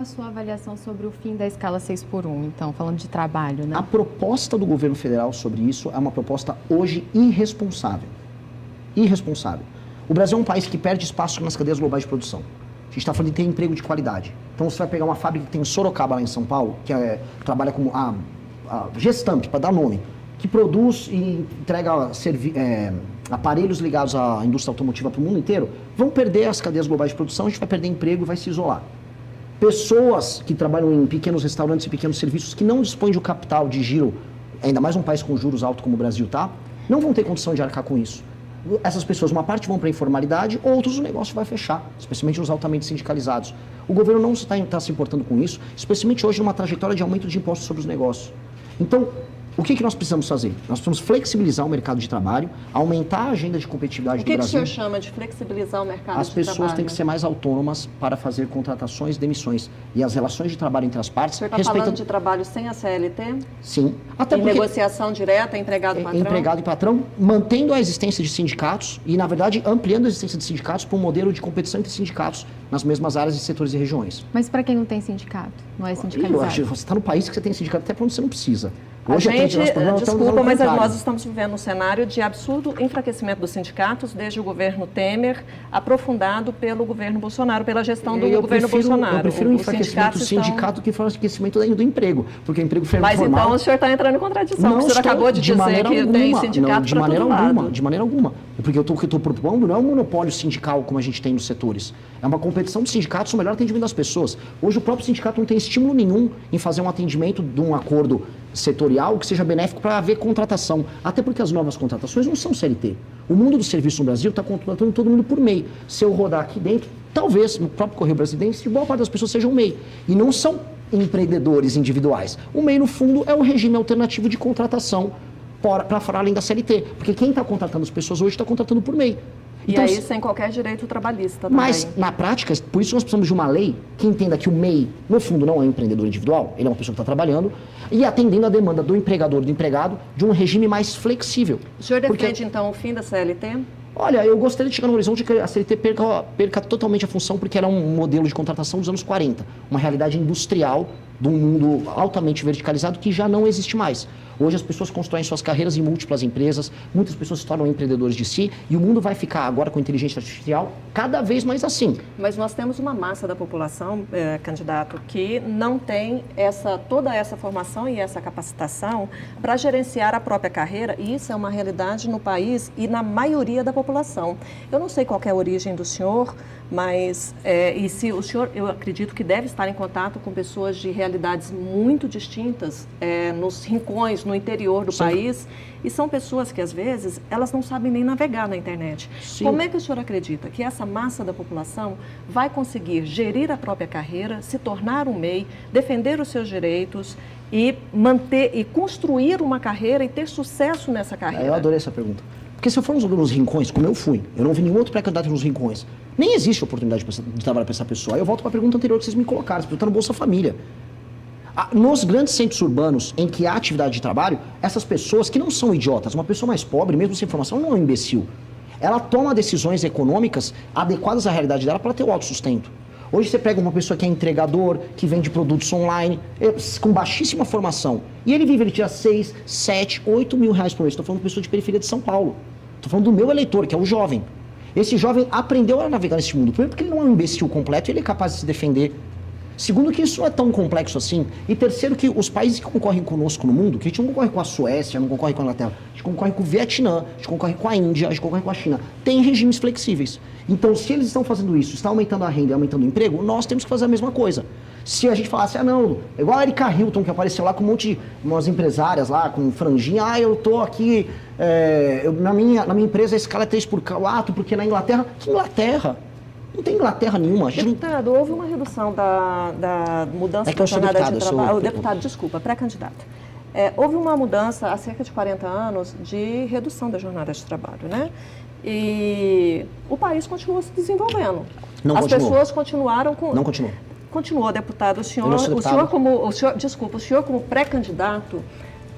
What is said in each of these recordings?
A sua avaliação sobre o fim da escala 6x1, então, falando de trabalho, né? A proposta do governo federal sobre isso é uma proposta hoje irresponsável. Irresponsável. O Brasil é um país que perde espaço nas cadeias globais de produção. A gente está falando de ter emprego de qualidade. Então você vai pegar uma fábrica que tem em Sorocaba, lá em São Paulo, que trabalha como a Gestamp, para dar nome, que produz e entrega aparelhos ligados à indústria automotiva para o mundo inteiro, vão perder as cadeias globais de produção, a gente vai perder emprego e vai se isolar. Pessoas que trabalham em pequenos restaurantes e pequenos serviços que não dispõem de um capital de giro, ainda mais um país com juros altos como o Brasil, tá? Não vão ter condição de arcar com isso. Essas pessoas, uma parte vão para a informalidade, outros o negócio vai fechar, especialmente os altamente sindicalizados. O governo não está se importando com isso, especialmente hoje numa trajetória de aumento de impostos sobre os negócios. Então, o que nós precisamos fazer? Nós precisamos flexibilizar o mercado de trabalho, aumentar a agenda de competitividade do Brasil. O que o senhor chama de flexibilizar o mercado de trabalho? As pessoas têm que ser mais autônomas para fazer contratações e demissões. E as relações de trabalho entre as partes... O senhor está falando de trabalho sem a CLT? Sim. Até em negociação direta, empregado-patrão? Empregado e patrão, mantendo a existência de sindicatos e, na verdade, ampliando a existência de sindicatos para um modelo de competição entre sindicatos nas mesmas áreas e setores e regiões. Mas para quem não tem sindicato, não é sindicalizado? Você está no país que você tem sindicato até para onde você não precisa. Hoje desculpa, mas nós estamos vivendo um cenário de absurdo enfraquecimento dos sindicatos desde o governo Temer, aprofundado pelo governo Bolsonaro, pela gestão do governo Bolsonaro. Eu prefiro o enfraquecimento do sindicato que o enfraquecimento do emprego, porque o emprego formal... Mas então o senhor está entrando em contradição, o senhor acabou de dizer que tem sindicato para todo lado. De maneira alguma. Porque o que eu estou propondo não é um monopólio sindical como a gente tem nos setores. É uma competição de sindicatos, o melhor atendimento das pessoas. Hoje o próprio sindicato não tem estímulo nenhum em fazer um atendimento de um acordo setorial que seja benéfico para haver contratação. Até porque as novas contratações não são CLT. O mundo do serviço no Brasil está contratando todo mundo por MEI. Se eu rodar aqui dentro, talvez no próprio Correio Brasileiro, boa parte das pessoas sejam MEI. E não são empreendedores individuais. O MEI, no fundo, é um regime alternativo de contratação para fora além da CLT. Porque quem está contratando as pessoas hoje está contratando por MEI. Então, e aí sem qualquer direito trabalhista também. Mas, na prática, por isso nós precisamos de uma lei que entenda que o MEI, no fundo, não é um empreendedor individual, ele é uma pessoa que está trabalhando, e atendendo a demanda do empregador e do empregado de um regime mais flexível. O senhor defende, então, o fim da CLT? Olha, eu gostaria de chegar no horizonte que a CLT perca totalmente a função, porque era um modelo de contratação dos anos 40, uma realidade industrial de um mundo altamente verticalizado que já não existe mais. Hoje as pessoas constroem suas carreiras em múltiplas empresas, muitas pessoas se tornam empreendedores de si, e o mundo vai ficar agora com inteligência artificial cada vez mais assim. Mas nós temos uma massa da população, candidato, que não tem toda essa formação e essa capacitação para gerenciar a própria carreira, e isso é uma realidade no país e na maioria da população. Eu não sei qual é a origem do senhor, mas e se o senhor, eu acredito que deve estar em contato com pessoas de realidades muito distintas nos rincões, no interior do país, e são pessoas que às vezes elas não sabem nem navegar na internet. Sim. Como é que o senhor acredita que essa massa da população vai conseguir gerir a própria carreira, se tornar um MEI, defender os seus direitos e manter e construir uma carreira e ter sucesso nessa carreira? Eu adorei essa pergunta. Porque se eu for nos rincões, como eu fui, eu não vi nenhum outro pré-candidato nos rincões, nem existe oportunidade de trabalhar para essa pessoa. Aí eu volto para a pergunta anterior que vocês me colocaram, essa pessoa está no Bolsa Família. Nos grandes centros urbanos em que há atividade de trabalho, essas pessoas que não são idiotas, uma pessoa mais pobre, mesmo sem formação, não é um imbecil. Ela toma decisões econômicas adequadas à realidade dela para ter o autossustento. Hoje você pega uma pessoa que é entregador, que vende produtos online, com baixíssima formação, e ele tira 6, 7, 8 mil reais por mês. Estou falando de pessoa de periferia de São Paulo. Estou falando do meu eleitor, que é o jovem. Esse jovem aprendeu a navegar nesse mundo. Primeiro porque ele não é um imbecil completo e ele é capaz de se defender. Segundo, que isso não é tão complexo assim. E terceiro, que os países que concorrem conosco no mundo, que a gente não concorre com a Suécia, não concorre com a Inglaterra, a gente concorre com o Vietnã, a gente concorre com a Índia, a gente concorre com a China, tem regimes flexíveis. Então, se eles estão fazendo isso, está aumentando a renda e aumentando o emprego, nós temos que fazer a mesma coisa. Se a gente falasse, não, igual a Erika Hilton, que apareceu lá com um monte de umas empresárias lá, com franjinha, eu tô aqui, na minha empresa a escala é 3x4, porque na Inglaterra, que Inglaterra? Não tem Inglaterra nenhuma. Deputado, houve uma redução da mudança da jornada de trabalho. Deputado, desculpa, pré-candidato. Houve uma mudança há cerca de 40 anos de redução da jornada de trabalho, né? E o país continuou se desenvolvendo. As pessoas continuaram com... Não continuou. Continuou, deputado. O senhor como pré-candidato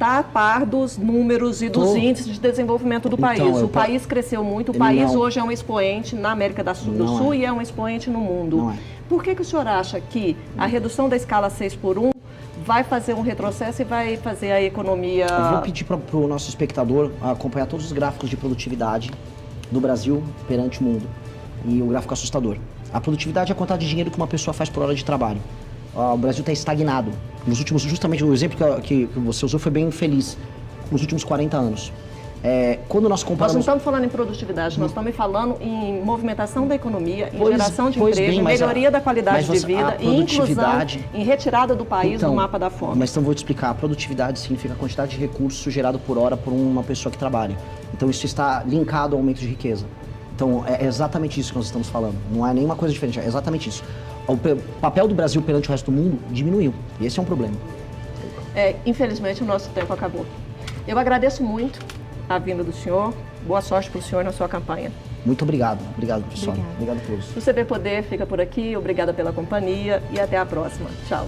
está a par dos números e dos índices de desenvolvimento do país. O país cresceu muito, o país hoje é um expoente na América do Sul e é um expoente no mundo. Não é. Por que o senhor acha que a redução da escala 6x1 vai fazer um retrocesso e vai fazer a economia... Eu vou pedir para o nosso espectador acompanhar todos os gráficos de produtividade do Brasil perante o mundo. E o gráfico assustador. A produtividade é a quantidade de dinheiro que uma pessoa faz por hora de trabalho. O Brasil está estagnado. Nos últimos, justamente o exemplo que você usou foi bem feliz. Nos últimos 40 anos. Quando nós comparamos... Nós não estamos falando em produtividade, nós estamos falando em movimentação da economia, em geração de emprego, em melhoria da qualidade de vida e inclusão, em retirada do país do mapa da fome. Mas então vou te explicar. A produtividade significa a quantidade de recursos gerado por hora por uma pessoa que trabalha. Então isso está linkado ao aumento de riqueza. Então é exatamente isso que nós estamos falando. Não é nenhuma coisa diferente, é exatamente isso. O papel do Brasil perante o resto do mundo diminuiu. E esse é um problema. Infelizmente o nosso tempo acabou. Eu agradeço muito a vinda do senhor. Boa sorte para o senhor na sua campanha. Muito obrigado. Obrigado, pessoal. Obrigado a todos. O CB Poder fica por aqui. Obrigada pela companhia e até a próxima. Tchau.